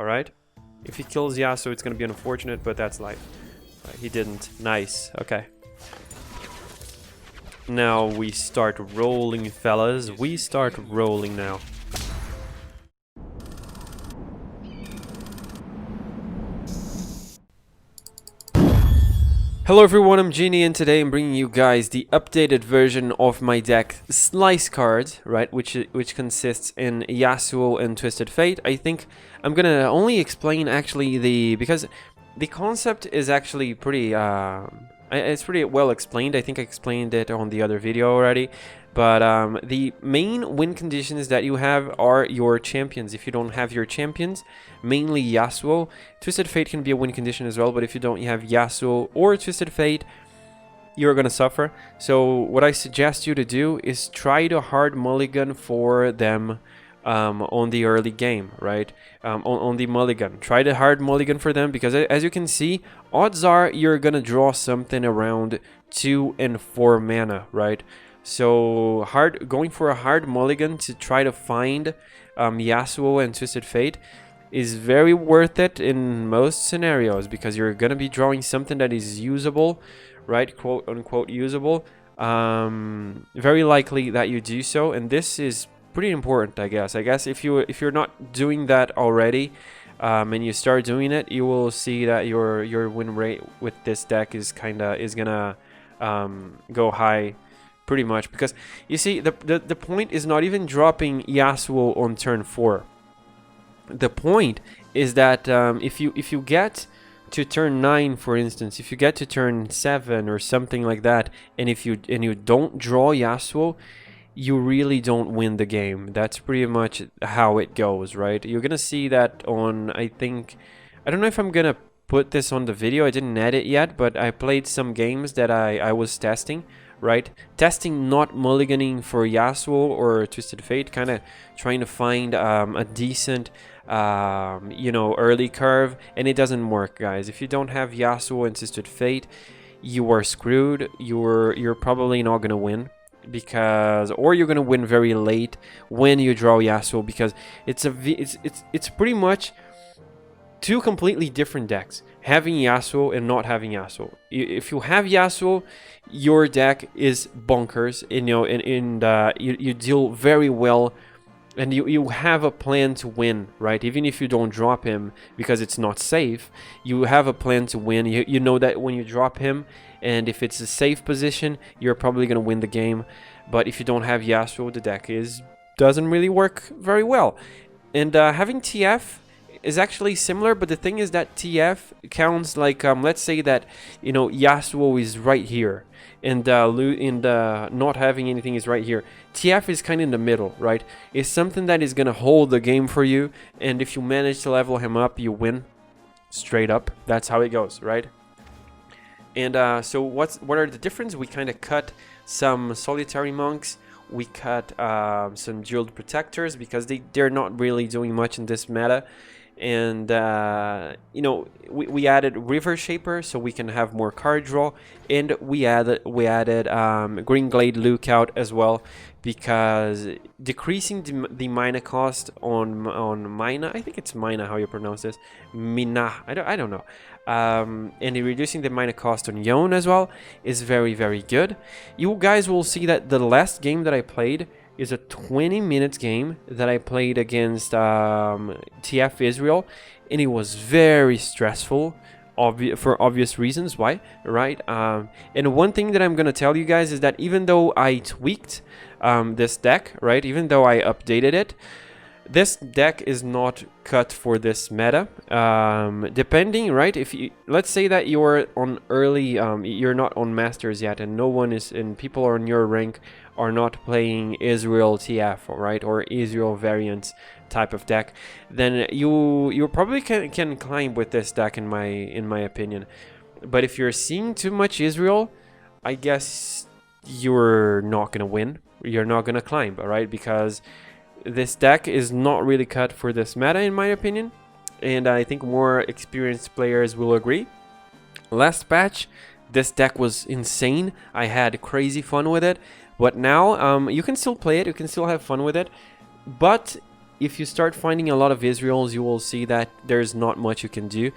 Alright? If he kills Yasuo, it's gonna be unfortunate, but that's life. Right, he didn't. Nice. Okay. Now we start rolling, fellas. We start rolling now. Hello everyone, I'm Genie, and today I'm bringing you guys the updated version of my deck Slice card, right, which consists in Yasuo and Twisted Fate. I think I'm gonna only explain actually because the concept is actually pretty it's pretty well explained. I think I explained it on the other video already. But the main win conditions that you have are your champions. If you don't have your champions, mainly Yasuo, Twisted Fate can be a win condition as well, but if you don't have Yasuo or Twisted Fate, you're gonna suffer. So what I suggest you to do is try to hard mulligan for them on the early game, right? On the mulligan. Try to hard mulligan for them, because as you can see, odds are you're gonna draw something around 2 and 4 mana, right? So going for a hard mulligan to try to find Yasuo and Twisted Fate is very worth it in most scenarios, because you're gonna be drawing something that is usable, right? Quote unquote usable. Very likely that you do so, and this is pretty important, I guess. If you're not doing that already, and you start doing it, you will see that your win rate with this deck is gonna go high. Pretty much, because you see the point is not even dropping Yasuo on turn 4. The point is that if you get to turn 9, for instance, if you get to turn 7 or something like that, and you don't draw Yasuo, you really don't win the game. That's pretty much how it goes, right? You're gonna see that on, I don't know if I'm gonna put this on the video. I didn't edit yet, but I played some games that I was testing. Right, testing not mulliganing for Yasuo or Twisted Fate, kind of trying to find a decent, early curve, and it doesn't work, guys. If you don't have Yasuo and Twisted Fate, you are screwed. You're probably not gonna win, or you're gonna win very late when you draw Yasuo, because it's pretty much two completely different decks, having Yasuo and not having Yasuo. If you have Yasuo, your deck is bonkers, and you deal very well, and you have a plan to win, right? Even if you don't drop him because it's not safe, you have a plan to win. You know that when you drop him, and if it's a safe position, you're probably gonna win the game. But if you don't have Yasuo, the deck doesn't really work very well. And having TF is actually similar, but the thing is that TF counts like, let's say that, Yasuo is right here, and not having anything is right here. TF is kind of in the middle, right? It's something that is gonna hold the game for you, and if you manage to level him up, you win. Straight up, that's how it goes, right? And so what are the differences? We kind of cut some solitary monks. We cut some jeweled protectors, because they're not really doing much in this meta. And we added River Shaper so we can have more card draw, and we added Green Glade Lookout as well, because decreasing the mana cost on Mina, I think it's Mina how you pronounce this, Mina, I don't know, and reducing the mana cost on Yone as well is very, very good. You guys will see that the last game that I played is a 20-minute game that I played against TF Ezreal, and it was very stressful, for obvious reasons. Why, right? And one thing that I'm gonna tell you guys is that even though I tweaked this deck, right, even though I updated it, this deck is not cut for this meta. Depending, right? Let's say that you're on early, you're not on Masters yet, and people are on your rank are not playing Ezreal TF, right, or Ezreal variants type of deck, then you probably can climb with this deck, in my opinion. But if you're seeing too much Ezreal, I guess you're not gonna win. You're not gonna climb, all right, because this deck is not really cut for this meta, in my opinion, and I think more experienced players will agree. Last patch, this deck was insane. I had crazy fun with it, but now you can still play it, you can still have fun with it, but if you start finding a lot of Ezreals, you will see that there's not much you can do.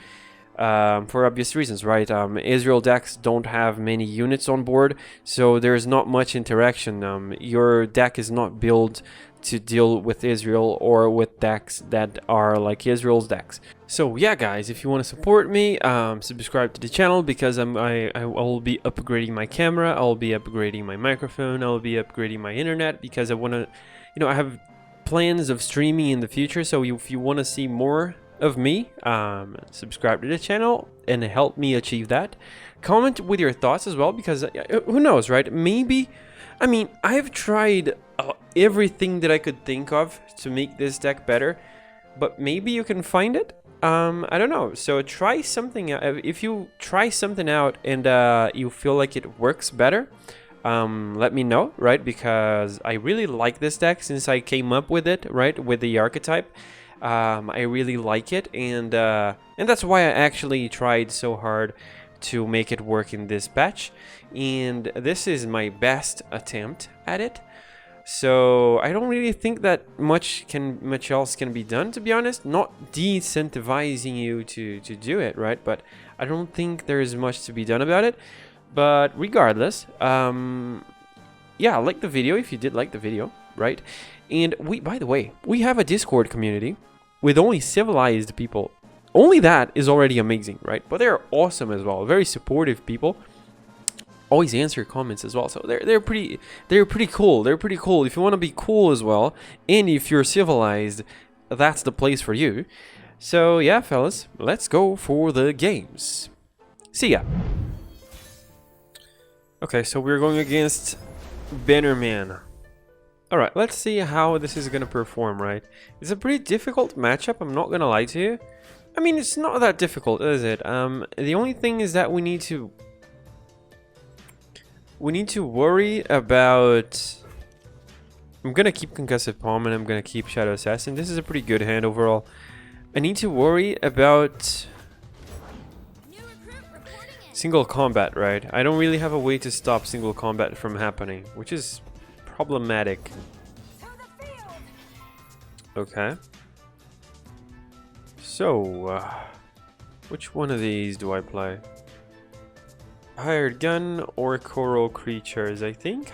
For obvious reasons, right? Ezreal decks don't have many units on board, so there's not much interaction. Your deck is not built to deal with Ezreal or with decks that are like Ezreal's decks. So yeah, guys, if you want to support me, subscribe to the channel, because I will be upgrading my camera, I'll be upgrading my microphone, I'll be upgrading my internet, because I want to, you know, I have plans of streaming in the future. So if you want to see more of me, subscribe to the channel and help me achieve that. Comment with your thoughts as well, because who knows, right? Maybe, I mean, I've tried everything that I could think of to make this deck better, but maybe you can find it. I don't know. So try something out. If you try something out and you feel like it works better, let me know, right? Because I really like this deck since I came up with it, right? With the archetype. I really like it, and that's why I actually tried so hard to make it work in this patch, and this is my best attempt at it. So I don't really think that much else can be done, to be honest. Not decentivizing you to do it, right? But I don't think there is much to be done about it. But regardless, yeah, like the video if you did like the video, right? And by the way, we have a Discord community with only civilized people. Only that is already amazing, right? But they're awesome as well. Very supportive people. Always answer comments as well. So they're pretty cool. They're pretty cool. If you want to be cool as well, and if you're civilized, that's the place for you. So yeah, fellas, let's go for the games. See ya. Okay, so we're going against Bannerman. Alright, let's see how this is gonna perform, right? It's a pretty difficult matchup, I'm not gonna lie to you. I mean, it's not that difficult, is it? The only thing is that we need to worry about... I'm gonna keep Concussive Palm and I'm gonna keep Shadow Assassin. This is a pretty good hand overall. I need to worry about single combat, right? I don't really have a way to stop single combat from happening, which is problematic. Okay. So, which one of these do I play? Hired Gun or Coral Creatures? I think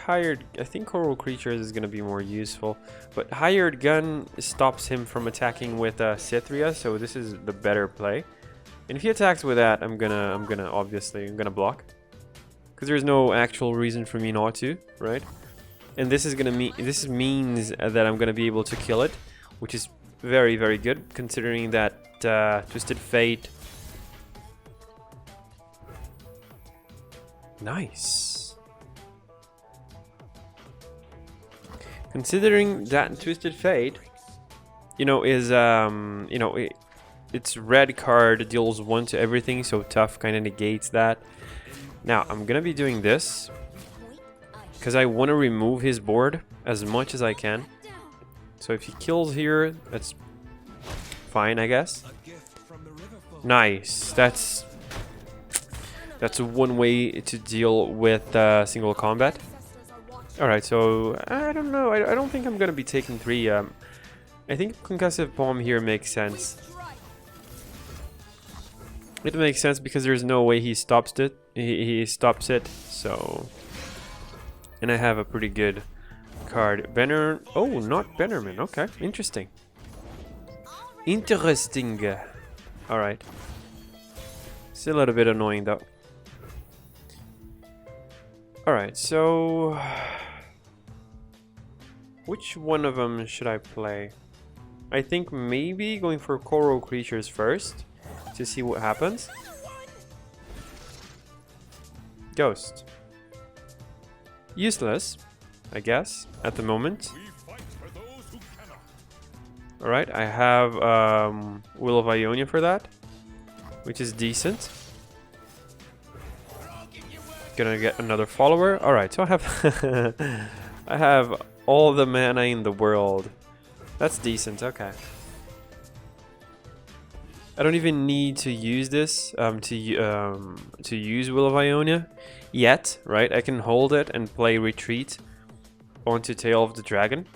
Coral Creatures is gonna be more useful, but Hired Gun stops him from attacking with Cithria, so this is the better play. And if he attacks with that, I'm gonna block, because there's no actual reason for me not to, right? And this means that I'm gonna be able to kill it, which is very, very good, considering that Twisted Fate. Nice. Considering that Twisted Fate, you know, is you know, its red card deals 1 to everything, so tough kind of negates that. Now I'm gonna be doing this because I want to remove his board as much as I can. So if he kills here, that's fine, I guess. Nice. That's one way to deal with single combat. Alright, so I don't know. I don't think I'm gonna be taking 3. I think Concussive Palm here makes sense. It makes sense because there's no way he stops it. He stops it, so... And I have a pretty good card. Oh, not Bannerman. Okay, interesting. Interesting. Alright. It's a little bit annoying though. Alright, so... Which one of them should I play? I think maybe going for Coral Creatures first, to see what happens. Ghost. Useless, I guess, at the moment. Alright, I have Will of Ionia for that, which is decent. Gonna get another follower. Alright, so I have I have all the mana in the world. That's decent, okay. I don't even need to use this to use Will of Ionia yet, right? I can hold it and play Retreat onto Tail of the Dragon.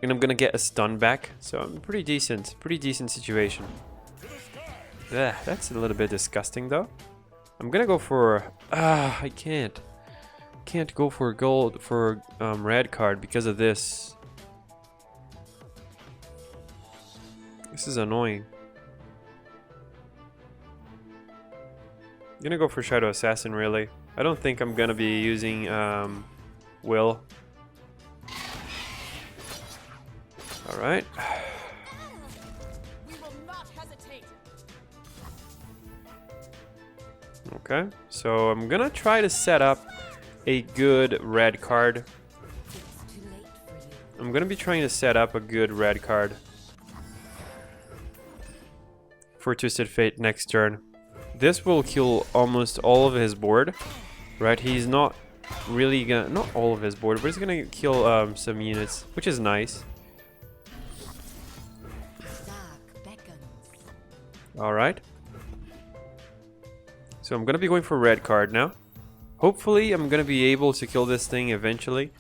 And I'm gonna get a stun back, so I'm pretty decent situation. Yeah, that's a little bit disgusting though. I'm gonna go for I can't go for gold for red card because of this. This is annoying. I'm gonna go for Shadow Assassin really. I don't think I'm gonna be using Will. Alright. Okay, so I'm gonna try to set up a good red card. I'm gonna be trying to set up a good red card for Twisted Fate next turn. This will kill almost all of his board, right? He's not really gonna, not all of his board, but he's gonna kill some units, which is nice. Alright. So I'm gonna be going for red card now. Hopefully I'm gonna be able to kill this thing eventually.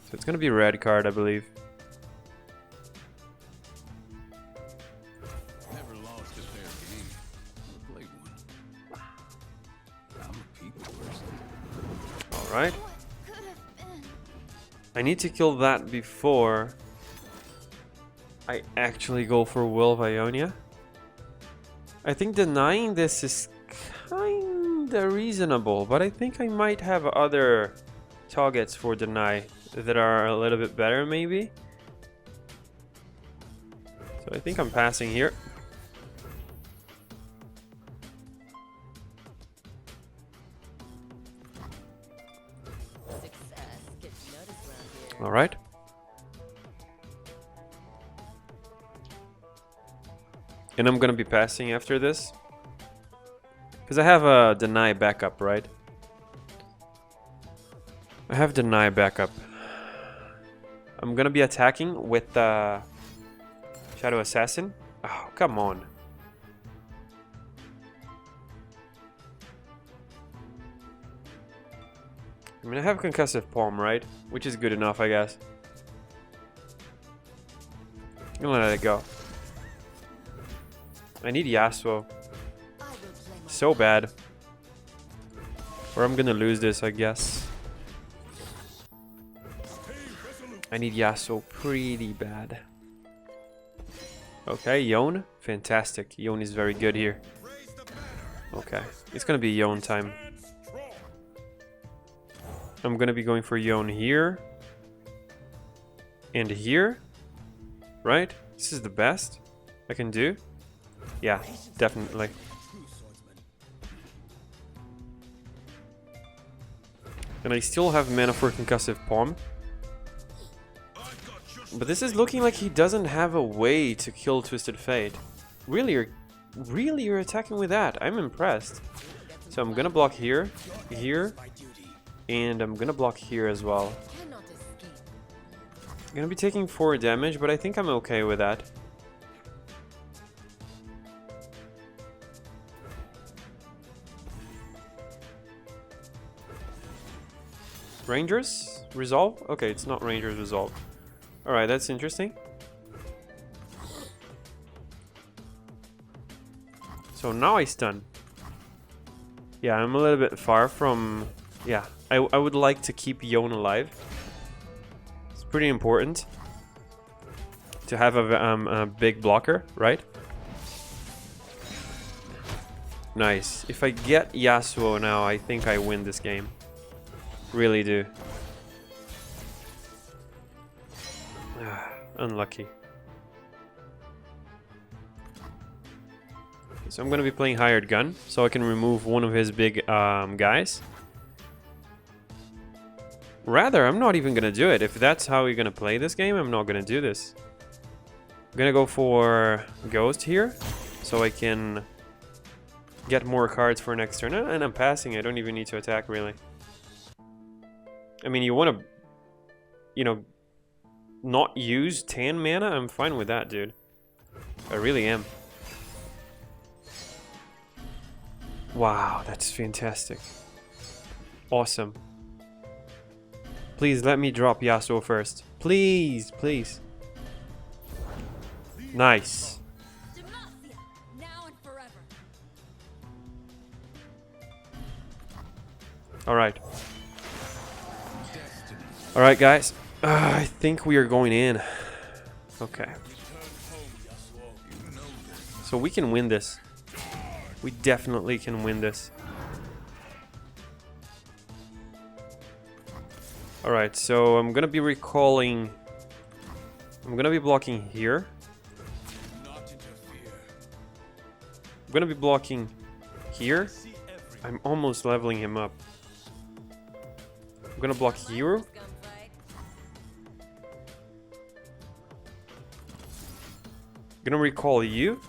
So it's gonna be red card, I believe. Never lost a fair game. Never played one. I'm a people person. Alright. I need to kill that before I actually go for Will of Ionia. I think denying this is kinda reasonable, but I think I might have other targets for deny that are a little bit better maybe. So I think I'm passing here. Alright. And I'm gonna be passing after this. Because I have a deny backup, right? I have deny backup. I'm gonna be attacking with Shadow Assassin. Oh, come on. I mean, I have Concussive Palm, right? Which is good enough, I guess. I'm gonna let it go. I need Yasuo. So bad. Or I'm gonna lose this, I guess. I need Yasuo pretty bad. Okay, Yone. Fantastic. Yone is very good here. Okay, it's gonna be Yone time. I'm gonna be going for Yone here. And here. Right? This is the best I can do. Yeah, definitely. And I still have mana for Concussive Palm. But this is looking like he doesn't have a way to kill Twisted Fate. Really, you're attacking with that? I'm impressed. So I'm gonna block here, here, and I'm gonna block here as well. I'm gonna be taking 4 damage, but I think I'm okay with that. Rangers? Resolve? Okay, it's not Rangers Resolve. Alright, that's interesting. So now I stun. Yeah, I'm a little bit far from... Yeah, I would like to keep Yone alive. It's pretty important to have a big blocker, right? Nice. If I get Yasuo now, I think I win this game. Really do. Unlucky. So I'm gonna be playing Hired Gun, so I can remove one of his big guys. Rather, I'm not even gonna do it. If that's how you're gonna play this game, I'm not gonna do this. I'm gonna go for Ghost here, so I can get more cards for next turn. And I'm passing. I don't even need to attack, really. I mean, you want to, you know, not use 10 mana? I'm fine with that, dude. I really am. Wow, that's fantastic. Awesome. Please let me drop Yasuo first. Please, please. Nice. Alright. Alright, guys. I think we are going in. Okay. So we can win this. We definitely can win this. Alright, so I'm gonna be recalling... I'm gonna be blocking here. I'm gonna be blocking here. I'm almost leveling him up. I'm gonna block here. Gonna recall you.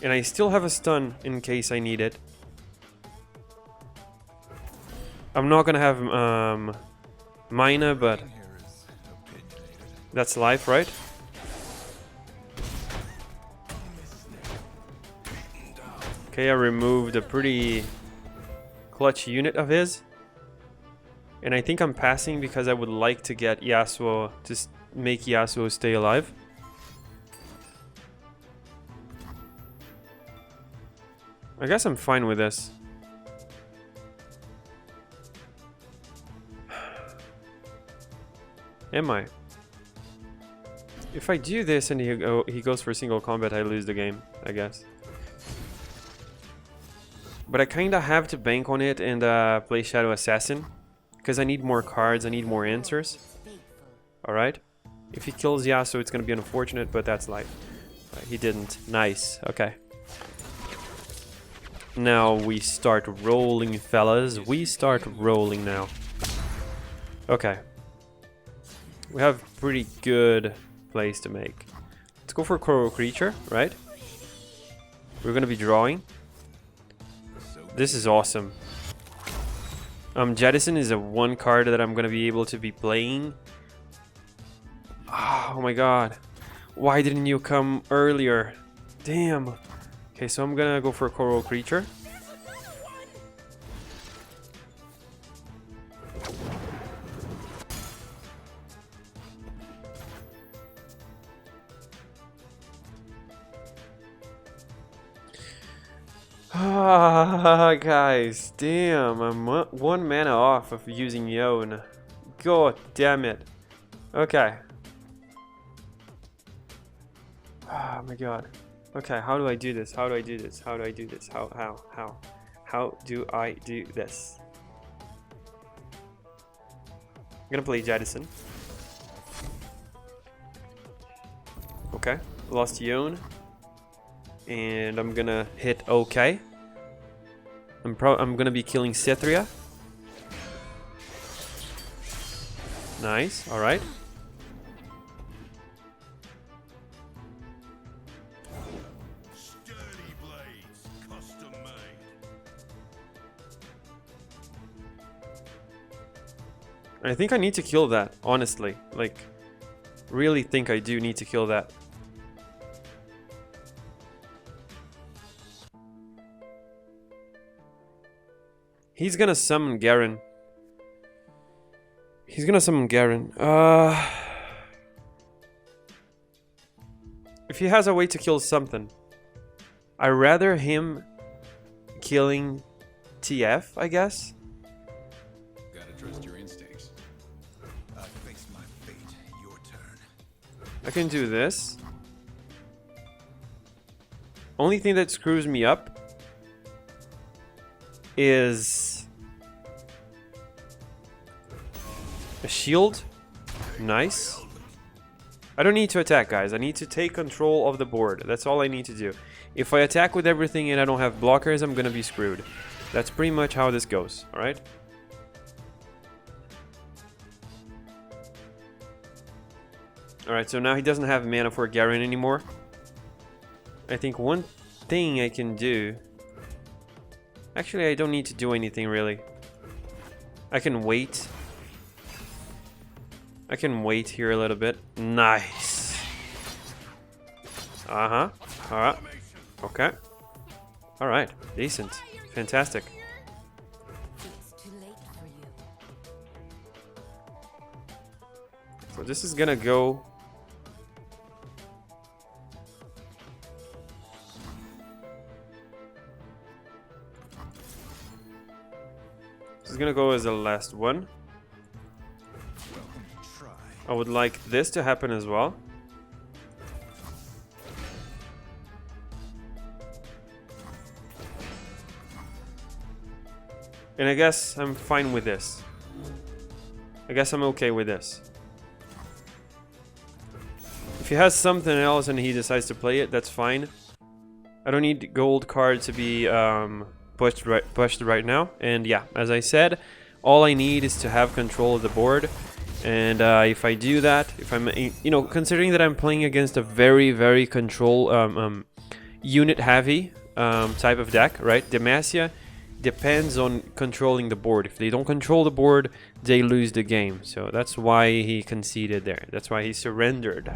And I still have a stun in case I need it. I'm not gonna have Mina, but that's life, right? Okay, I removed a pretty clutch unit of his. And I think I'm passing because I would like to get Yasuo, just make Yasuo stay alive. I guess I'm fine with this. Am I? If I do this and he goes for single combat, I lose the game, I guess. But I kinda have to bank on it and play Shadow Assassin. Because I need more cards, I need more answers. Alright. If he kills Yasuo, it's gonna be unfortunate, but that's life. He didn't. Nice. Okay. Now we start rolling, fellas. We start rolling now. Okay. We have pretty good plays to make. Let's go for Coral Creature, right? We're gonna be drawing. This is awesome. Jettison is a one card that I'm gonna be able to be playing. Oh my god. Why didn't you come earlier? Damn. Okay, so I'm gonna go for a Coral Creature. Ah, guys, damn, I'm one mana off of using Yone. God damn it. Okay. Oh my god. Okay, how do I do this? How do I do this? How do I do this? How do I do this? I'm gonna play Jettison. Okay, lost Yone. And I'm gonna hit OK. I'm gonna be killing Cithria. Nice, alright. I think I need to kill that, honestly. Like, really think I do need to kill that. He's gonna summon Garen. He's gonna summon Garen. If he has a way to kill something, I'd rather him killing TF, I guess. Gotta trust your instincts. I face my fate. Your turn. I can do this. Only thing that screws me up is a shield. Nice. I don't need to attack, guys. I need to take control of the board. That's all I need to do. If I attack with everything and I don't have blockers, I'm gonna be screwed. That's pretty much how this goes, alright? Alright, so now he doesn't have mana for Garen anymore. I think one thing I can do... Actually, I don't need to do anything, really. I can wait. I can wait here a little bit. Nice. Uh-huh. Alright. Okay. Alright. Decent. Fantastic. So this is gonna go... This is gonna go as the last one. I would like this to happen as well. And I guess I'm fine with this. I guess I'm okay with this. If he has something else and he decides to play it, that's fine. I don't need gold card to be pushed right now. And yeah, as I said, all I need is to have control of the board. And if I do that, if I'm, you know, considering that I'm playing against a very control unit heavy type of deck, right? Demacia depends on controlling the board. If they don't control the board, they lose the game. So that's why he conceded there. That's why he surrendered.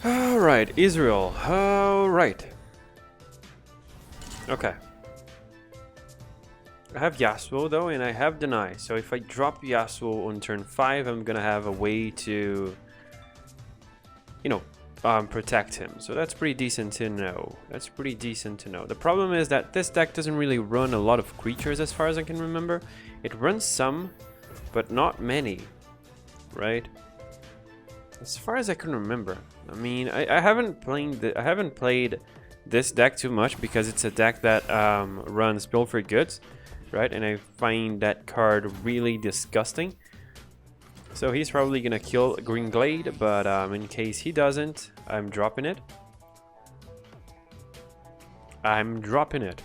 Alright, Ezreal. Alright. Okay. I have Yasuo though, and I have Deny. So if I drop Yasuo on turn 5, I'm gonna have a way to, you know, protect him. So that's pretty decent to know. That's pretty decent to know. The problem is that this deck doesn't really run a lot of creatures as far as I can remember. It runs some, but not many, right? As far as I can remember. I mean, I haven't played this deck too much because it's a deck that runs Pilfered Goods, right? And I find that card really disgusting. So he's probably gonna kill Green Glade, but in case he doesn't, I'm dropping it. I'm dropping it.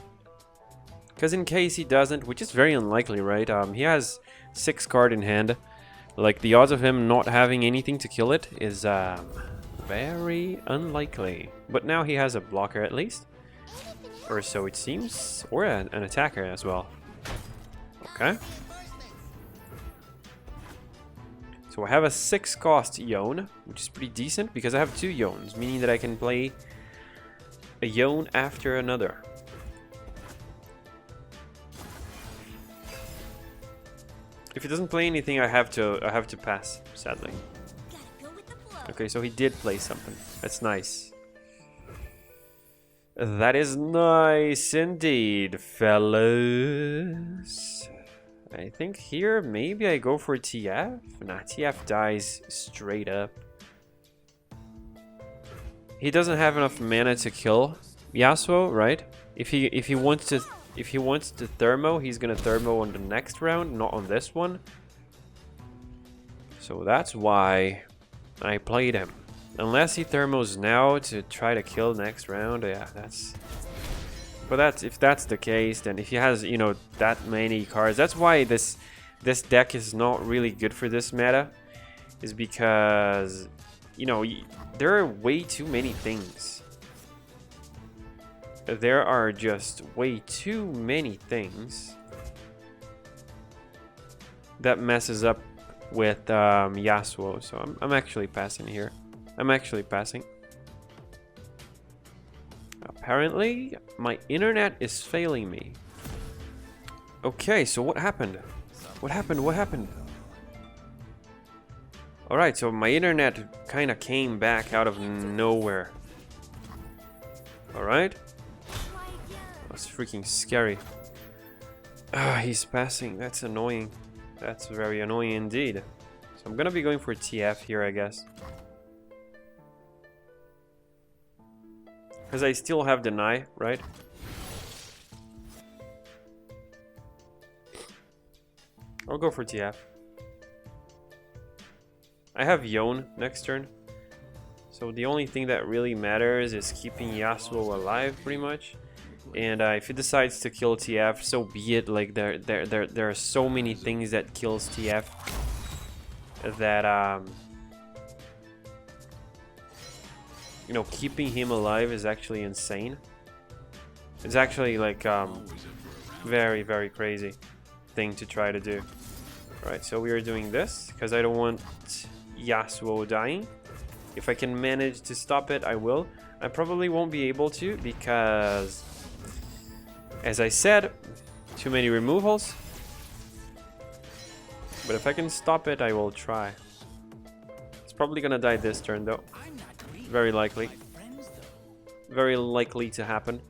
Because in case he doesn't, which is very unlikely, right? He has 6 cards in hand. Like, the odds of him not having anything to kill it is very unlikely. But now he has a blocker at least. Or so it seems. Or an attacker as well. Okay. So I have a 6 cost Yone, which is pretty decent because I have 2 Yones, meaning that I can play a Yone after another. If he doesn't play anything, I have to pass, sadly. Okay, so he did play something. That's nice. That is nice indeed, fellas. I think here maybe I go for TF. Nah, TF dies straight up. He doesn't have enough mana to kill Yasuo, right? If he wants to thermo, he's gonna thermo on the next round, not on this one. So that's why I played him. Unless he thermos now to try to kill next round, yeah, that's... But if that's the case, then if he has, you know, that many cards, that's why this deck is not really good for this meta, is because, you know, there are way too many things. There are just way too many things that messes up with Yasuo. So I'm actually passing here. I'm actually passing. Apparently, my internet is failing me. Okay, so what happened? What happened? What happened? Alright, so my internet kind of came back out of nowhere. Alright. That's freaking scary. Ah, he's passing. That's annoying. That's very annoying indeed. So I'm gonna be going for TF here, I guess. Because I still have Deny, right? I'll go for TF. I have Yone next turn. So the only thing that really matters is keeping Yasuo alive, pretty much. And if he decides to kill TF, so be it. Like, there are so many things that kills TF that you know, keeping him alive is actually insane. It's actually like very crazy thing to try to do. Alright, so we are doing this because I don't want Yasuo dying. If I can manage to stop it, I will. I probably won't be able to because, as I said, too many removals. But if I can stop it, I will try. It's probably gonna die this turn though. Very likely. Very likely to happen.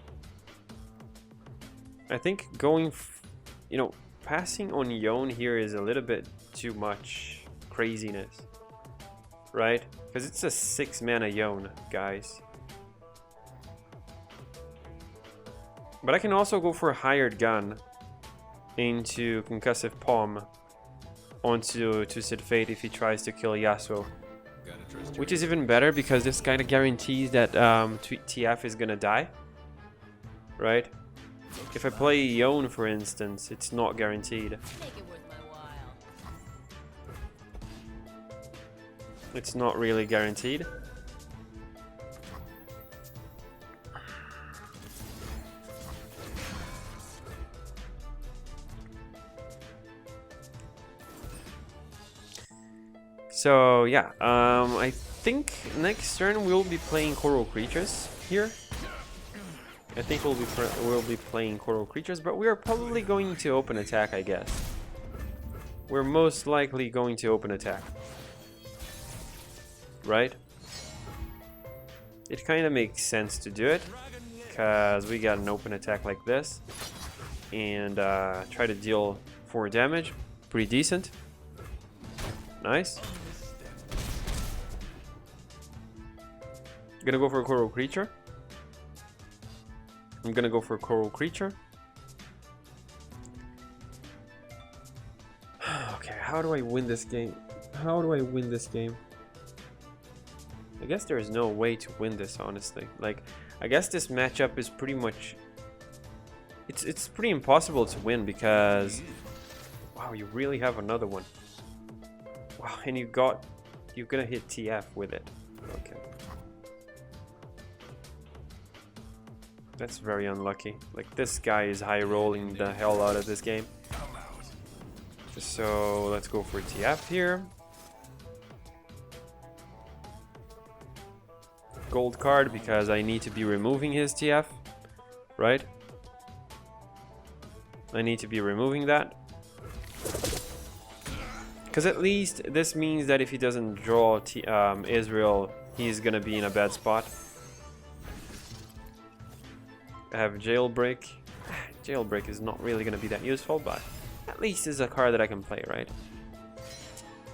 I think going, you know, passing on Yone here is a little bit too much craziness. Right? Because it's a 6 mana Yone, guys. But I can also go for a hired gun into Concussive Palm onto Twisted Fate if he tries to kill Yasuo. Which is even better because this kind of guarantees that TF is gonna die. Right? If I play Yone, for instance, it's not guaranteed. It's not really guaranteed. So yeah, I think next turn we'll be playing Coral Creatures here. I think we'll be playing Coral Creatures, but we are probably going to open attack, I guess. We're most likely going to open attack. Right? It kind of makes sense to do it, because we got an open attack like this. And try to deal 4 damage. Pretty decent. Nice. Gonna go for a Coral Creature. I'm gonna go for a Coral Creature. Okay, how do I win this game? How do I win this game? I guess there is no way to win this, honestly. Like, I guess this matchup is pretty much... It's pretty impossible to win because... Wow, you really have another one. Wow, and you're gonna hit TF with it. Okay. That's very unlucky. Like, this guy is high rolling the hell out of this game. So let's go for TF here. Gold card because I need to be removing his TF, right? I need to be removing that. Because at least this means that if he doesn't draw Ezreal, he's gonna be in a bad spot. I have Jailbreak. Jailbreak is not really gonna be that useful, but at least it's a card that I can play, right?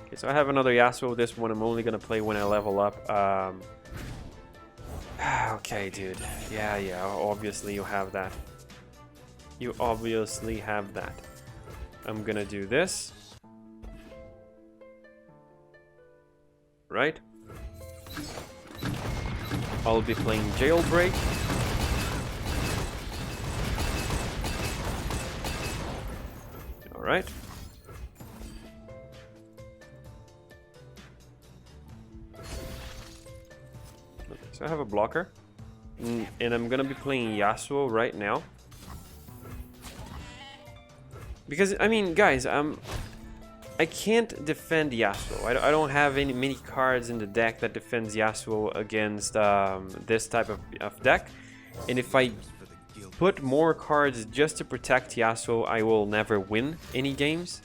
Okay, so I have another Yasuo. This one I'm only gonna play when I level up. Okay, dude. Yeah, obviously you have that. You obviously have that. I'm gonna do this. Right? I'll be playing Jailbreak. Alright. So I have a blocker. And I'm gonna be playing Yasuo right now. Because, I mean, guys, I can't defend Yasuo. I don't have many cards in the deck that defends Yasuo against this type of deck. And if I put more cards just to protect Yasuo, I will never win any games.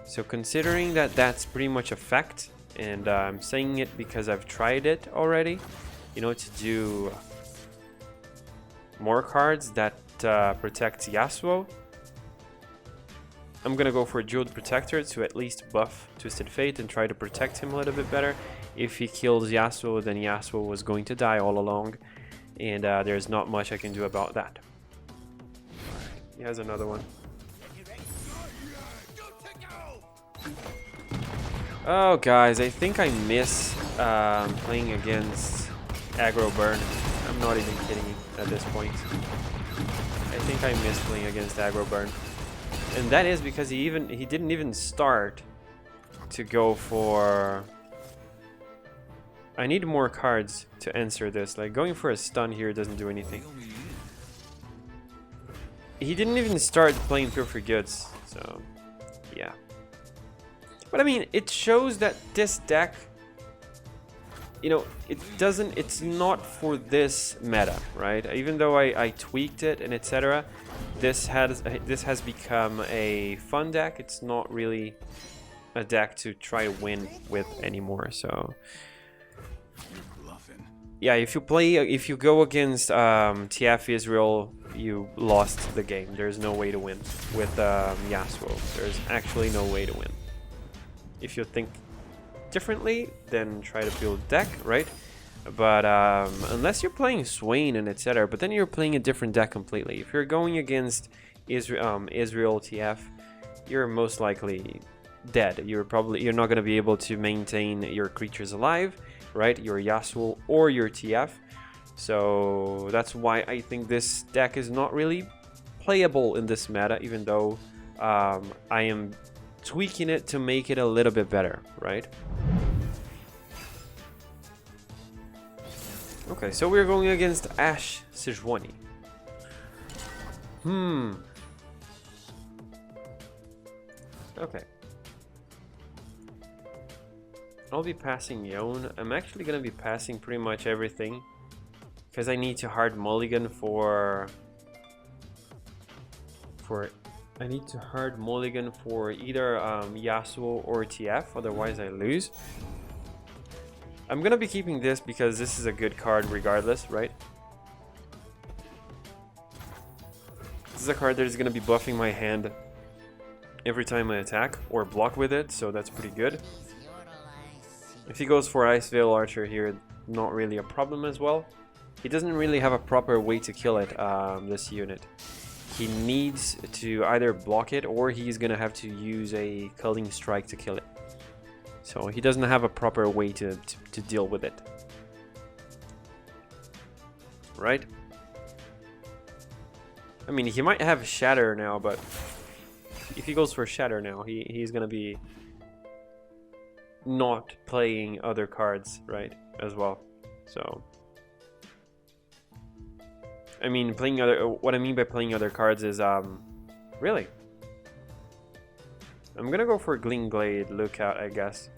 So considering that that's pretty much a fact, and I'm saying it because I've tried it already, you know, to do more cards that protect Yasuo, I'm gonna go for Jeweled Protector to at least buff Twisted Fate and try to protect him a little bit better. If he kills Yasuo, then Yasuo was going to die all along, and there's not much I can do about that. He has another one. Oh, guys, I think I miss playing against Aggro Burn. I'm not even kidding you at this point. I think I miss playing against Aggro Burn. And that is because he didn't even start to go for... I need more cards to answer this. Like, going for a stun here doesn't do anything. He didn't even start playing Pure for Goods, so yeah. But I mean, it shows that this deck, you know, it's not for this meta, right? Even though I tweaked it and etc. This has become a fun deck. It's not really a deck to try to win with anymore. So You're bluffing. yeah, if you go against TF Israel, you lost the game. There's no way to win with Yasuo. There's actually no way to win. If you think differently, then try to build deck, right? But unless you're playing Swain and etc., but then you're playing a different deck completely. If you're going against Ezreal TF, you're most likely dead. You're not going to be able to maintain your creatures alive, right? Your Yasuo or your TF. So that's why I think this deck is not really playable in this meta, even though I am tweaking it to make it a little bit better, right? Okay, so we're going against Ashe Sejuani. Okay. I'll be passing Yone. I'm actually gonna be passing pretty much everything because I need to hard mulligan for I need to hard mulligan for either Yasuo or TF, otherwise I lose. I'm gonna be keeping this because this is a good card regardless, right? This is a card that is gonna be buffing my hand every time I attack or block with it, so that's pretty good. If he goes for Ice Veil Archer here, not really a problem as well. He doesn't really have a proper way to kill it, this unit. He needs to either block it or he's gonna have to use a Culling Strike to kill it. So he doesn't have a proper way to deal with it. Right? I mean, he might have Shatter now, but if he goes for Shatter now, he's gonna be not playing other cards, right, as well. So I mean, playing other, what I mean by playing other cards is really, I'm gonna go for Glade Lookout, I guess.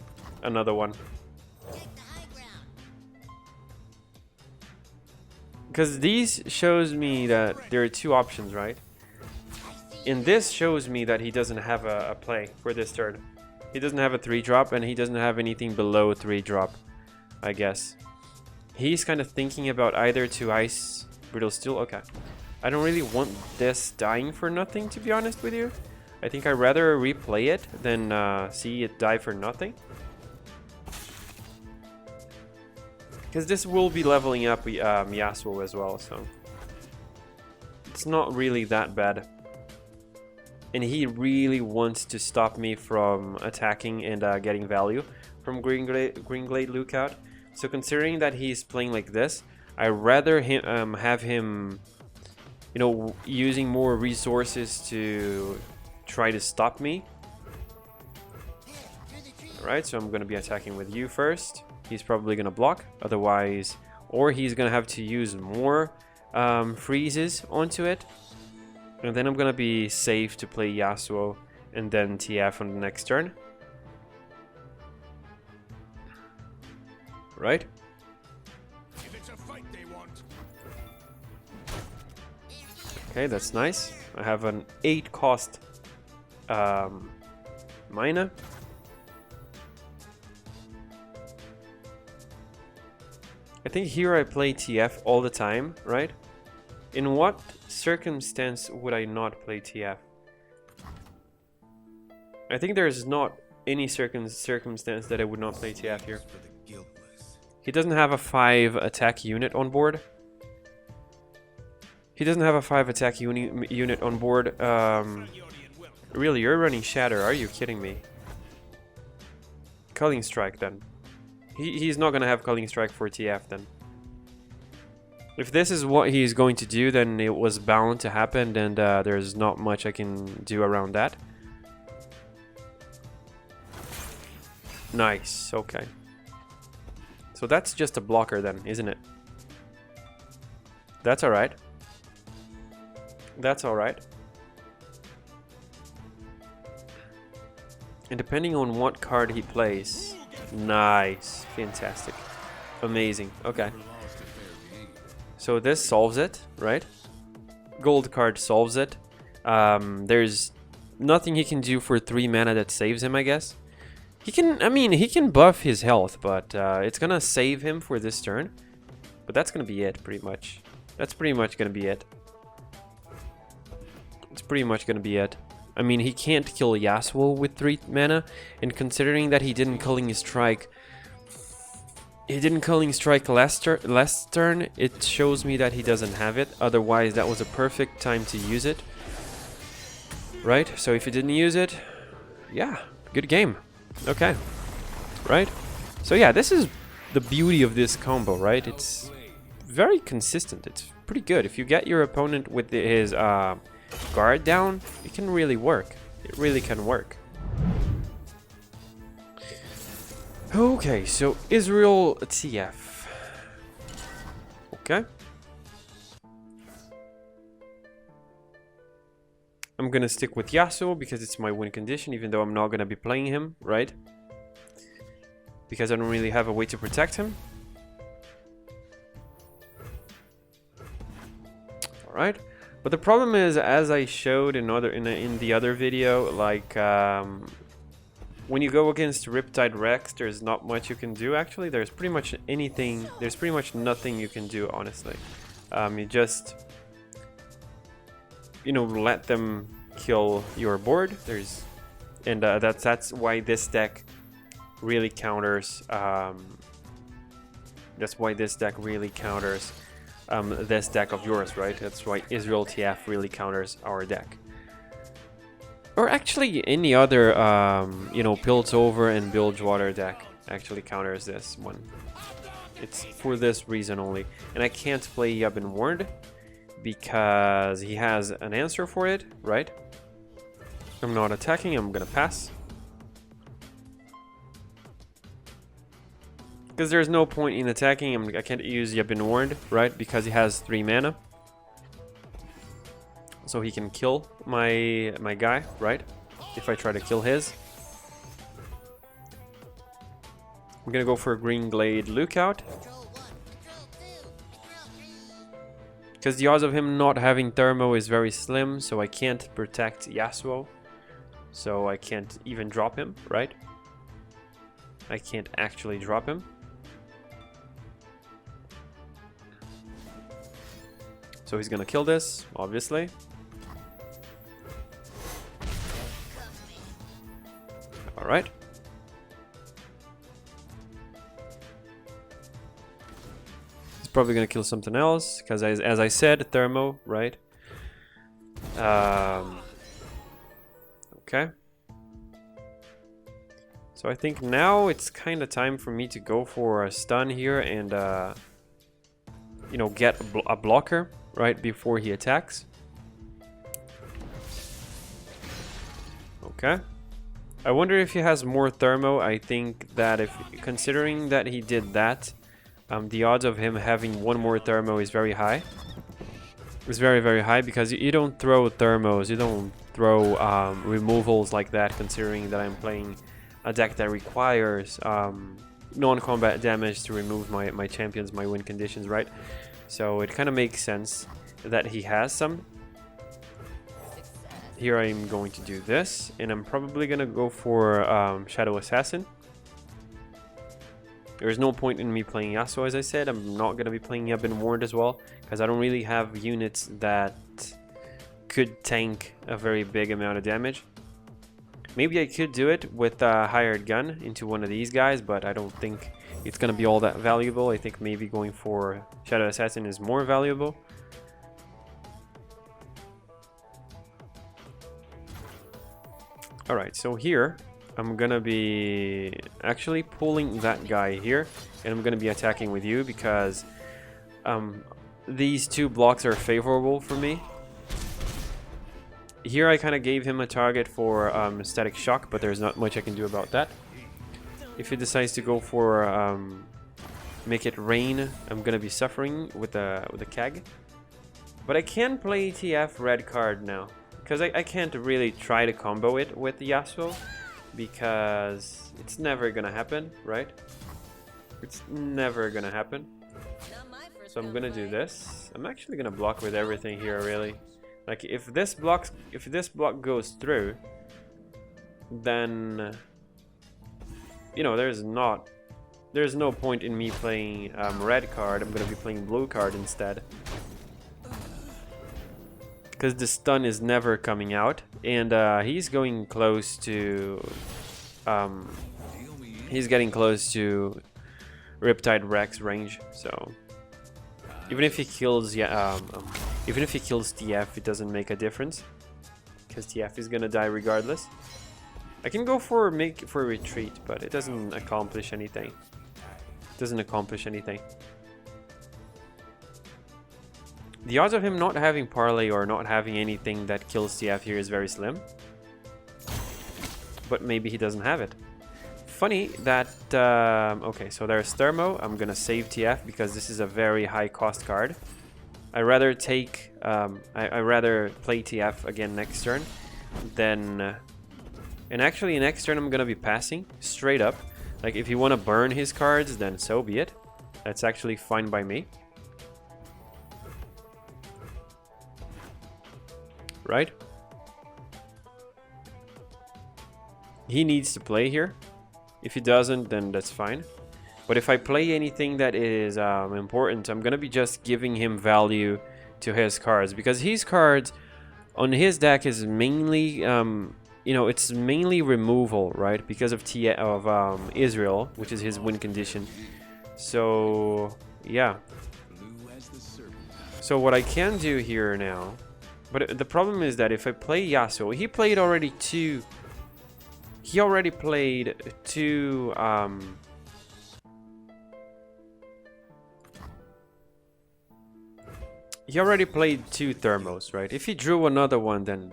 Another one. Because these shows me that there are two options, right? And this shows me that he doesn't have a play for this turn. He doesn't have a 3-drop and he doesn't have anything below 3-drop, I guess. He's kind of thinking about either to Ice Brittle Steel. Okay. I don't really want this dying for nothing, to be honest with you. I think I'd rather replay it than see it die for nothing. Because this will be leveling up Yasuo as well, so it's not really that bad. And he really wants to stop me from attacking and getting value from Green Glade Lookout. So considering that he's playing like this, I'd rather have him, you know, using more resources to try to stop me. Alright, so I'm going to be attacking with you first. He's probably going to block, otherwise, or he's going to have to use more freezes onto it. And then I'm going to be safe to play Yasuo and then TF on the next turn. Right? If it's a fight they want. Okay, that's nice. I have an 8 cost mina. I think here I play TF all the time, right? In what circumstance would I not play TF? I think there's not any circumstance that I would not play TF here. He doesn't have a 5 attack unit on board. He doesn't have a 5 attack unit on board. Really, you're running Shatter? Are you kidding me? Culling Strike then. He's not gonna have Culling Strike for TF then. If this is what he's going to do, then it was bound to happen, and there's not much I can do around that. Nice, okay. So that's just a blocker then, isn't it? That's alright. That's alright. And depending on what card he plays... Nice. Fantastic. Amazing. Okay. So this solves it, right? Gold card solves it. There's nothing he can do for 3 mana that saves him, I guess. He can, I mean, he can buff his health, but it's gonna save him for this turn. But that's gonna be it, pretty much. That's pretty much gonna be it. It's pretty much gonna be it. I mean, he can't kill Yasuo with 3 mana, and considering that he didn't Culling Strike... He didn't Culling Strike last turn, it shows me that he doesn't have it. Otherwise, that was a perfect time to use it. Right? So if he didn't use it, yeah, good game. Okay. Right? So yeah, this is the beauty of this combo, right? It's very consistent. It's pretty good. If you get your opponent with his guard down, it can really work. It really can work. Okay, so Ezreal TF. Okay. I'm gonna stick with Yasuo because it's my win condition, even though I'm not gonna be playing him, right? Because I don't really have a way to protect him. Alright. But the problem is, as I showed in the other video, like when you go against Riptide Rex, there's not much you can do. Actually, there's pretty much nothing you can do, honestly. You just, you know, let them kill your board. That's why this deck really counters. That's why this deck really counters this deck of yours, right? That's why Ezreal TF really counters our deck. Or actually any other, you know, Piltover and Bilgewater deck actually counters this one. It's for this reason only. And I can't play Yubin Ward because he has an answer for it, right? I'm not attacking, I'm gonna pass. Because there's no point in attacking him. I can't use Yubin Ward, right? Because he has 3 mana. So he can kill my guy, right? If I try to kill his. I'm gonna go for a Green Glade Lookout. Because the odds of him not having Thermo is very slim, so I can't protect Yasuo. So I can't even drop him, right? I can't actually drop him. So he's gonna kill this, obviously. Alright. He's probably gonna kill something else, because as I said, Thermo, right? Okay. So I think now it's kind of time for me to go for a stun here and, you know, get a blocker right before he attacks. Okay. I wonder if he has more Thermo. I think that if, considering that he did that, the odds of him having 1 more Thermo is very high. It's very, very high because you don't throw Thermos, you don't throw removals like that, considering that I'm playing a deck that requires non-combat damage to remove my champions, my win conditions, right? So it kind of makes sense that he has some. Here I'm going to do this, and I'm probably going to go for Shadow Assassin. There's no point in me playing Yasuo, as I said. I'm not going to be playing Yubin Ward as well, because I don't really have units that could tank a very big amount of damage. Maybe I could do it with a hired gun into one of these guys, but I don't think it's going to be all that valuable. I think maybe going for Shadow Assassin is more valuable. Alright, so here I'm gonna be actually pulling that guy here, and I'm gonna be attacking with you because these 2 blocks are favorable for me. Here I kind of gave him a target for Static Shock, but there's not much I can do about that. If he decides to go for Make It Rain, I'm gonna be suffering with a Keg. But I can play TF red card now, because I can't really try to combo it with Yasuo, because it's never gonna happen, right? It's never gonna happen. So I'm gonna do this. I'm actually gonna block with everything here, really. Like if this block goes through, then you know, there's no point in me playing red card. I'm gonna be playing blue card instead. Because the stun is never coming out, and he's going close to he's getting close to Riptide Rex range, so even if he kills even if he kills TF, it doesn't make a difference because TF is gonna die regardless. I can go for retreat, but it doesn't accomplish anything. It doesn't accomplish anything. The odds of him not having parlay or not having anything that kills TF here is very slim. But maybe he doesn't have it. Funny that... okay, so there's Thermo. I'm gonna save TF because this is a very high cost card. I rather take... I rather play TF again next turn than... and actually next turn I'm gonna be passing straight up. Like if you want to burn his cards, then so be it. That's actually fine by me. Right? He needs to play here. If he doesn't, then that's fine. But if I play anything that is important, I'm gonna be just giving him value to his cards, because his cards on his deck is mainly you know, it's mainly removal, right? Because of Ezreal, which is his win condition. So yeah. So what I can do here now, but the problem is that if I play Yasuo, he already played two he already played two thermos, right? If he drew another one, then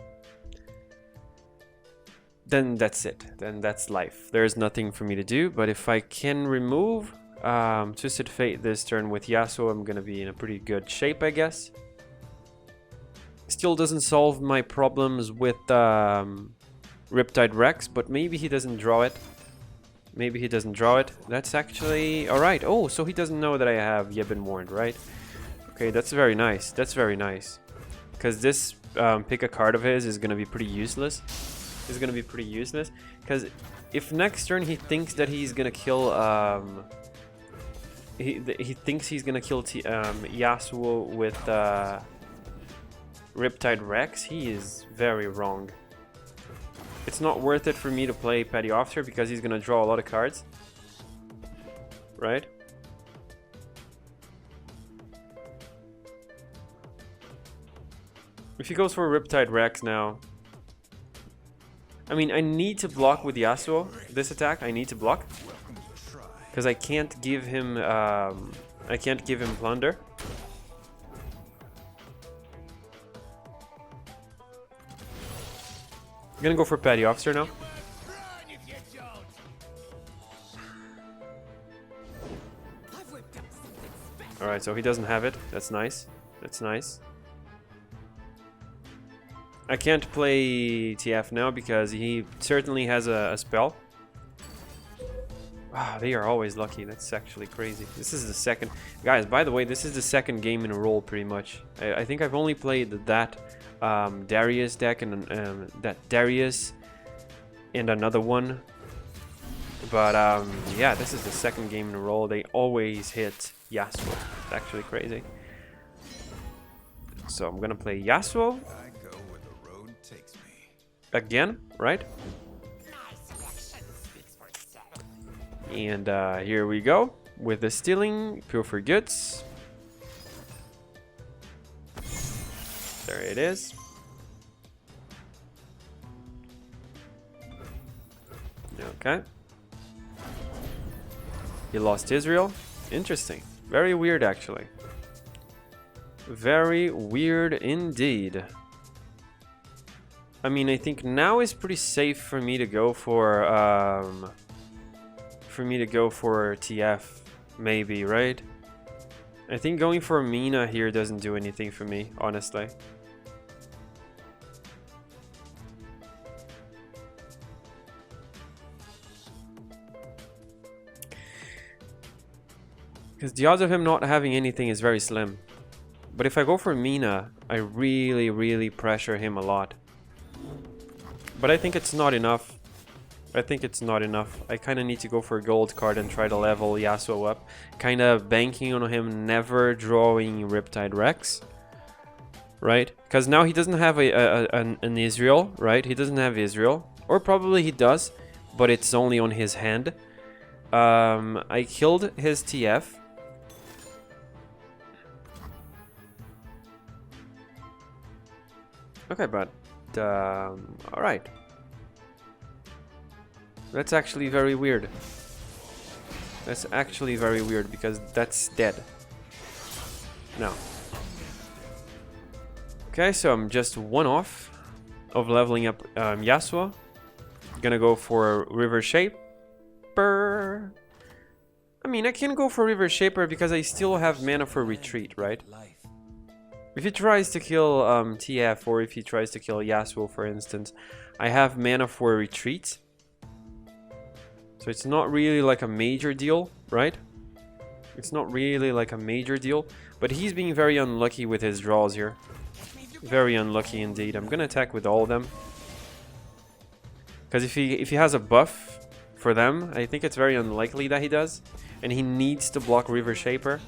that's it. Then that's life. There's nothing for me to do. But if I can remove Twisted Fate this turn with Yasuo, I'm gonna be in a pretty good shape, I guess. Still doesn't solve my problems with Riptide Rex, but maybe he doesn't draw it. Maybe he doesn't draw it. That's actually alright. Oh, so he doesn't know that I have Yebin Warned, right? Okay, that's very nice. That's very nice. Because this pick a card of his is gonna be pretty useless. Is gonna be pretty useless. Because if next turn he thinks that he's gonna kill he thinks he's gonna kill Yasuo with Riptide Rex, he is very wrong. It's not worth it for me to play Petty Officer because he's gonna draw a lot of cards. Right? If he goes for Riptide Rex now, I mean, I need to block with Yasuo this attack. I need to block because I can't give him Plunder. I'm gonna go for Petty Officer now. Alright, so he doesn't have it. That's nice. That's nice. I can't play TF now because he certainly has a spell. Wow, they are always lucky. That's actually crazy. This is the second... Guys, by the way, this is the second game in a row, pretty much. I think I've only played that Darius deck and that Darius and another one. But yeah, this is the second game in a row. They always hit Yasuo. It's actually crazy. So I'm gonna play Yasuo again, right? And here we go with the stealing, pure for goods. There it is. Okay. He lost Ezreal. Interesting. Very weird, actually. Very weird indeed. I mean, I think now is pretty safe for me to go for TF, maybe, right? I think going for Mina here doesn't do anything for me, honestly. Because the odds of him not having anything is very slim. But if I go for Mina, I really, really pressure him a lot. But I think it's not enough. I think it's not enough. I kind of need to go for a gold card and try to level Yasuo up. Kind of banking on him never drawing Riptide Rex. Right? Because now he doesn't have an Ezreal, right? He doesn't have Ezreal. Or probably he does, but it's only on his hand. I killed his TF. Okay, but... alright. That's actually very weird. That's actually very weird because that's dead. Now. Okay, so I'm just one off of leveling up Yasuo. Gonna go for River Shaper. I mean, I can go for River Shaper because I still have mana for retreat, right? If he tries to kill TF or if he tries to kill Yasuo, for instance, I have mana for retreat. So it's not really like a major deal, right? It's not really like a major deal, but he's being very unlucky with his draws here. Very unlucky indeed. I'm gonna attack with all of them. Because if he has a buff for them, I think it's very unlikely that he does. And he needs to block River Shaper.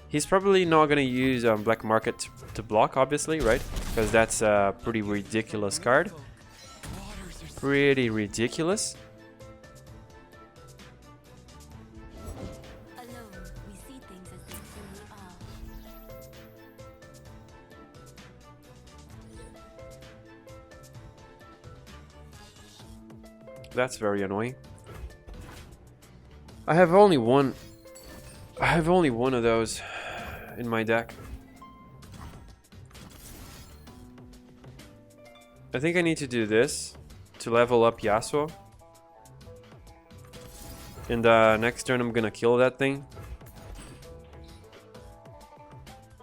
He's probably not gonna use Black Market to block, obviously, right? Because that's a pretty ridiculous card. Pretty ridiculous. That's very annoying. I have only one of those in my deck. I think I need to do this to level up Yasuo. And next turn I'm gonna kill that thing.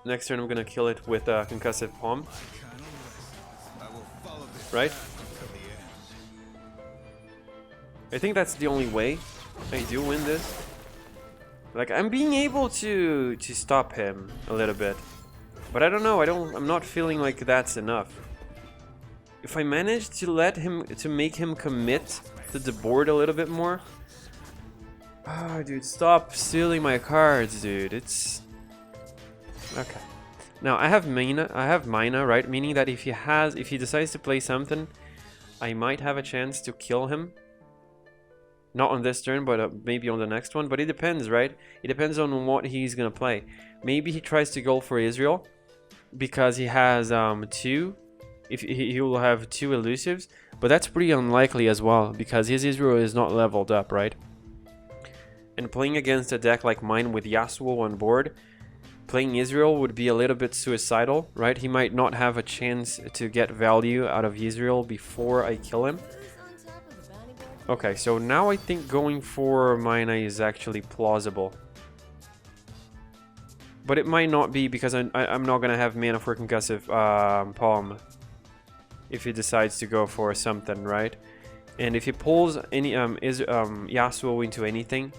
Next turn I'm gonna kill it with Concussive Palm. Right? I think that's the only way I do win this. Like, I'm being able to stop him a little bit. But I don't know, I'm not feeling like that's enough. If I manage to make him commit to the board a little bit more. Ah, dude, stop stealing my cards, dude. It's okay. Now I have mana, right? Meaning that if he decides to play something, I might have a chance to kill him. Not on this turn, but maybe on the next one. But it depends, right? It depends on what he's gonna play. Maybe he tries to go for Ezreal because he has two. If he will have two elusives, but that's pretty unlikely as well because his Ezreal is not leveled up, right? And playing against a deck like mine with Yasuo on board, playing Ezreal would be a little bit suicidal, right? He might not have a chance to get value out of Ezreal before I kill him. Okay, so now I think going for mana is actually plausible. But it might not be because I'm not going to have mana for Concussive Palm if he decides to go for something, right? And if he pulls any Yasuo into anything,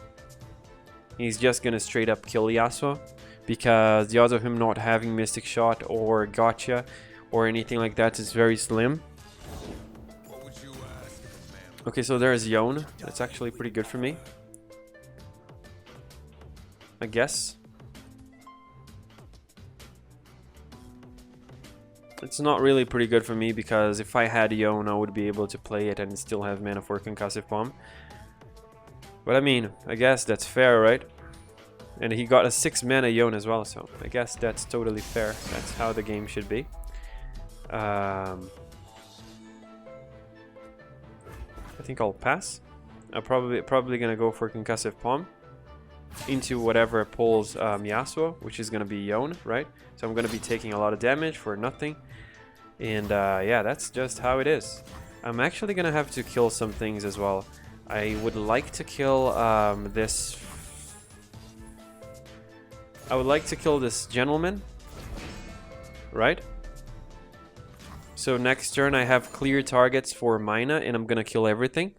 he's just going to straight up kill Yasuo because the odds of him not having Mystic Shot or Gotcha or anything like that is very slim. Okay, so there's Yone. That's actually pretty good for me, I guess. It's not really pretty good for me because if I had Yone, I would be able to play it and still have mana for Concussive Palm. But I mean, I guess that's fair, right? And he got a 6 mana Yone as well, so I guess that's totally fair. That's how the game should be. I think I'll pass. I'm probably gonna go for Concussive Palm into whatever pulls Yasuo, which is gonna be Yone, right? So I'm gonna be taking a lot of damage for nothing, and yeah, that's just how it is. I'm actually gonna have to kill some things as well. I would like to kill this. I would like to kill this gentleman, right? So next turn I have clear targets for mana and I'm gonna kill everything.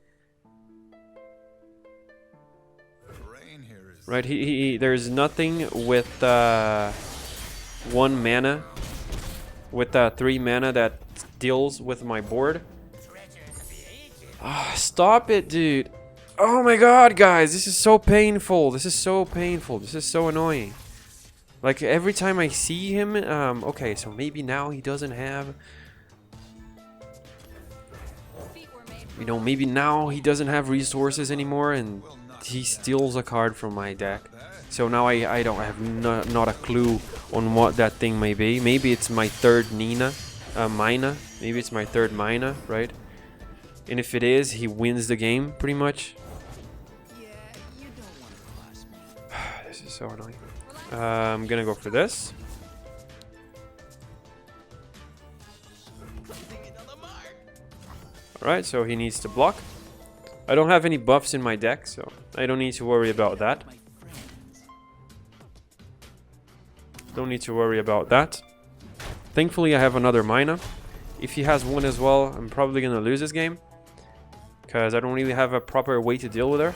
Right, there's nothing with 1 mana, with 3 mana that deals with my board. Ah, stop it, dude. Oh my god, guys, this is so painful. This is so painful. This is so annoying. Like, every time I see him, okay, so maybe now he doesn't have... You know, maybe now he doesn't have resources anymore and he steals a card from my deck. So now I don't have not a clue on what that thing may be. Maybe it's my third Mina. Maybe it's my third Mina, right? And if it is, he wins the game, pretty much. This is so annoying. I'm gonna go for this. Alright, so he needs to block. I don't have any buffs in my deck, so I don't need to worry about that. Don't need to worry about that. Thankfully, I have another Mina. If he has one as well, I'm probably gonna lose this game, because I don't really have a proper way to deal with her.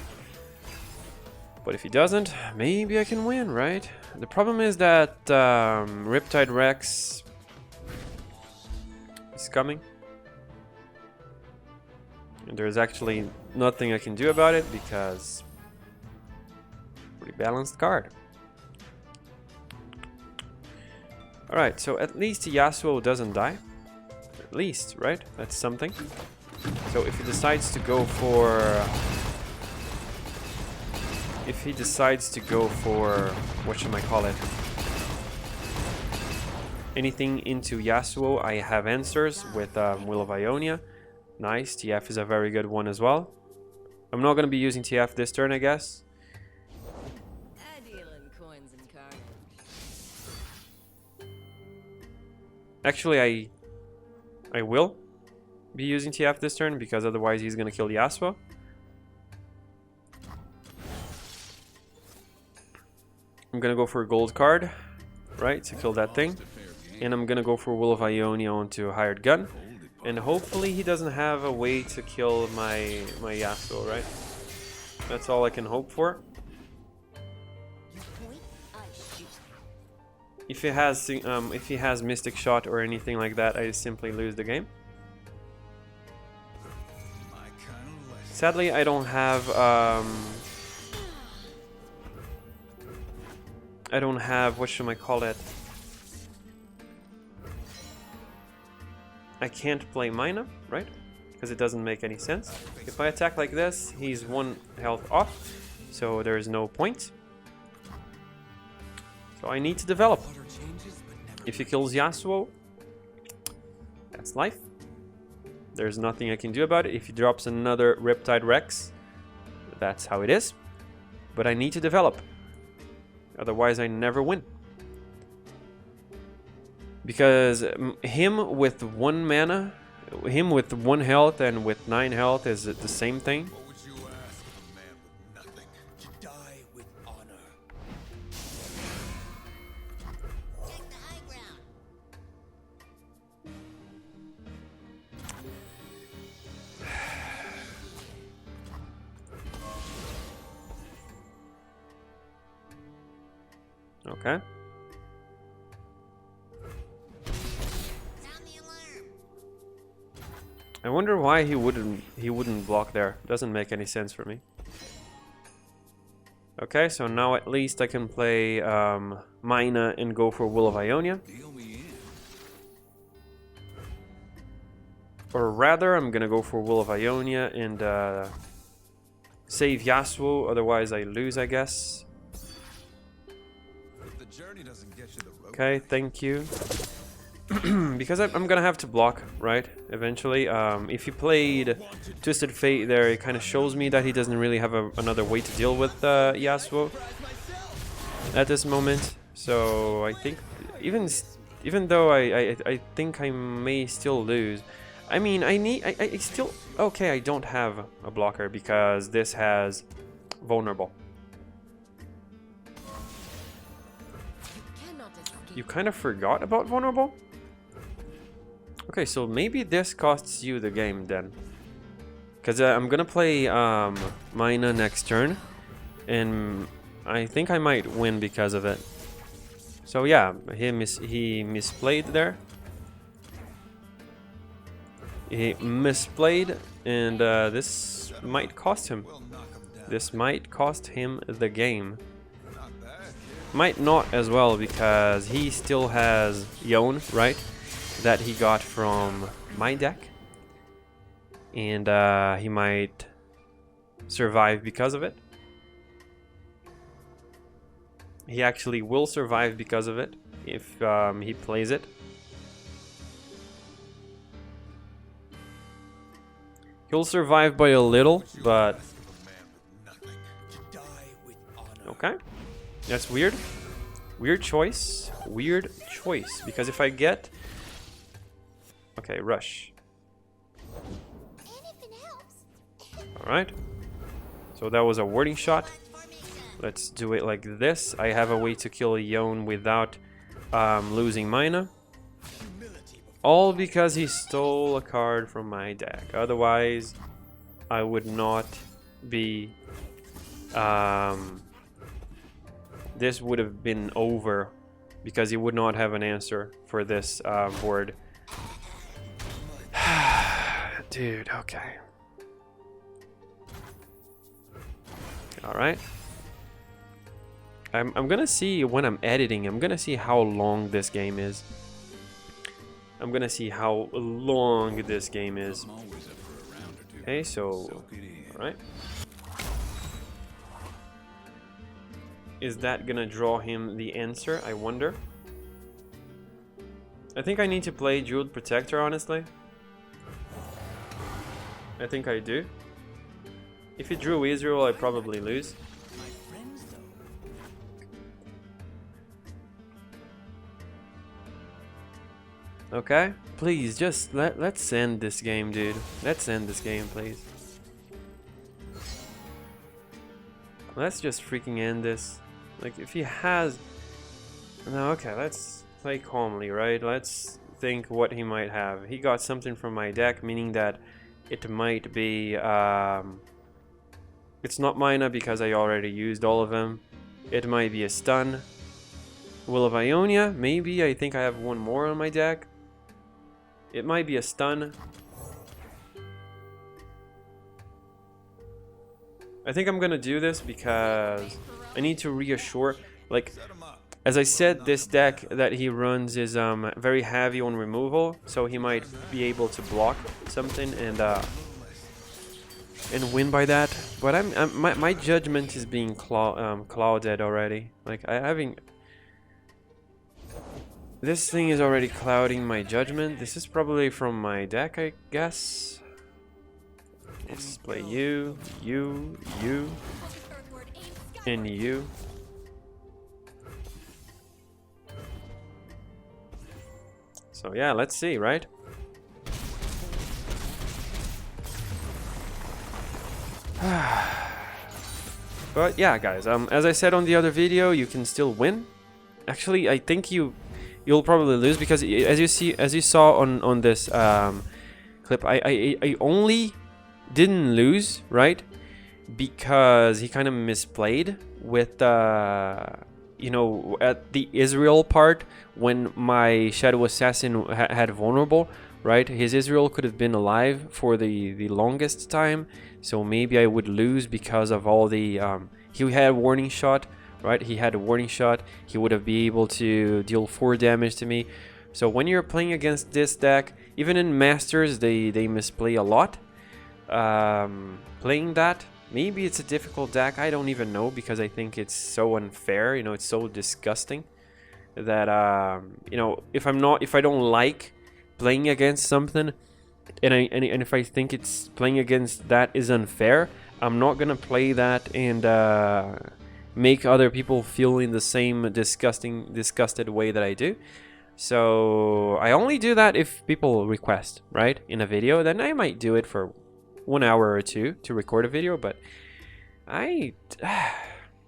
But if he doesn't, maybe I can win, right? The problem is that Riptide Rex is coming. And there's actually nothing I can do about it because pretty balanced card. Alright, so at least Yasuo doesn't die. At least, right? That's something. So if he decides to go for... If he decides to go for... whatchamacallit? Anything into Yasuo, I have answers with Will of Ionia. Nice, TF is a very good one as well. I'm not going to be using TF this turn, I guess. Actually, I will be using TF this turn, because otherwise he's going to kill Yasuo. I'm going to go for a gold card, right, to kill that thing. And I'm going to go for Will of Ionia onto Hired Gun. And hopefully he doesn't have a way to kill my Yasuo, right? That's all I can hope for. If he has Mystic Shot or anything like that, I simply lose the game. Sadly, I don't have whatchamacallit? I can't play Mina, right? Because it doesn't make any sense. If I attack like this, he's 1 health off, so there is no point. So I need to develop. If he kills Yasuo, that's life. There's nothing I can do about it. If he drops another Riptide Rex, that's how it is. But I need to develop. Otherwise, I never win. Because him with 1 mana, him with 1 health and with 9 health is the same thing. What would you ask of a man with nothing? To die with honor. Take the high ground. Okay. Sound the alarm. I wonder why he wouldn't block there. Doesn't make any sense for me. Okay, so now at least I can play Mina and go for Will of Ionia. Deal me in. Or rather, I'm gonna go for Will of Ionia and save Yasuo, otherwise I lose, I guess. If the journey doesn't get you the road. Okay, thank you. Because I'm gonna have to block, right? Eventually. If he played Twisted Fate there, it kind of shows me that he doesn't really have another way to deal with Yasuo at this moment. So I think even though I think I may still lose. I mean, I still... Okay, I don't have a blocker because this has vulnerable. You kind of forgot about vulnerable? Okay, so maybe this costs you the game then. Because I'm gonna play Mina next turn. And I think I might win because of it. So yeah, he misplayed there. He misplayed and this might cost him. This might cost him the game. Might not as well, because he still has Yone, right? That he got from my deck. And he might survive because of it. He actually will survive because of it if he plays it. He'll survive by a little, but... Okay. That's weird. Weird choice. Weird choice. Because if I get... Okay, rush. Alright. So that was a warding shot. Let's do it like this. I have a way to kill Yone without losing mana. All because he stole a card from my deck. Otherwise, I would not be... this would have been over, because he would not have an answer for this board. Dude, okay. Alright. I'm gonna see when I'm editing, I'm gonna see how long this game is. I'm gonna see how long this game is. Okay, so... Alright. Is that gonna draw him the answer? I wonder. I think I need to play Jeweled Protector, honestly. I think I do. If he drew Ezreal, I probably lose. Okay, please, just let's end this game, dude. Let's end this game, please. Let's just freaking end this. Like, if he has... No, okay, let's play calmly, right? Let's think what he might have. He got something from my deck, meaning that it might be... It's not mana because I already used all of them. It might be a stun. Will of Ionia, maybe. I think I have one more on my deck. It might be a stun. I think I'm gonna do this because I need to reassure, like, as I said, this deck that he runs is very heavy on removal, so he might be able to block something and win by that. But my judgment is being clouded already. Like, this thing is already clouding my judgment. This is probably from my deck, I guess. Let's play you, and you. So yeah, let's see, right? But yeah, guys, as I said on the other video, you can still win. Actually, I think you'll probably lose, because as you saw on this clip, I only didn't lose, right? Because he kind of misplayed with you know, at the Ezreal part, when my Shadow Assassin had vulnerable, right? His Ezreal could have been alive for the longest time, so maybe I would lose because of all the he had a warning shot, right? He had a warning shot. He would have been able to deal 4 damage to me. So when you're playing against this deck, even in Masters, they misplay a lot. Playing that, maybe it's a difficult deck. I don't even know, because I think it's so unfair. You know, it's so disgusting that you know, if I don't like playing against something, and if I think it's playing against that is unfair, I'm not gonna play that and make other people feel in the same disgusted way that I do. So I only do that if people request, right, in a video. Then I might do it for 1 hour or 2 to record a video. But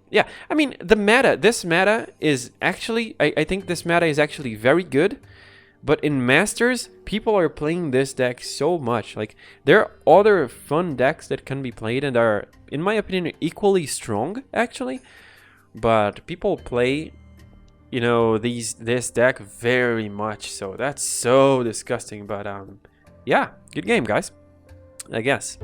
yeah, I mean, this meta is actually, I think this meta is actually very good. But in Masters, people are playing this deck so much. Like, there are other fun decks that can be played and are, in my opinion, equally strong, actually. But people play, you know, this deck very much. So that's so disgusting. But yeah, good game, guys. I guess.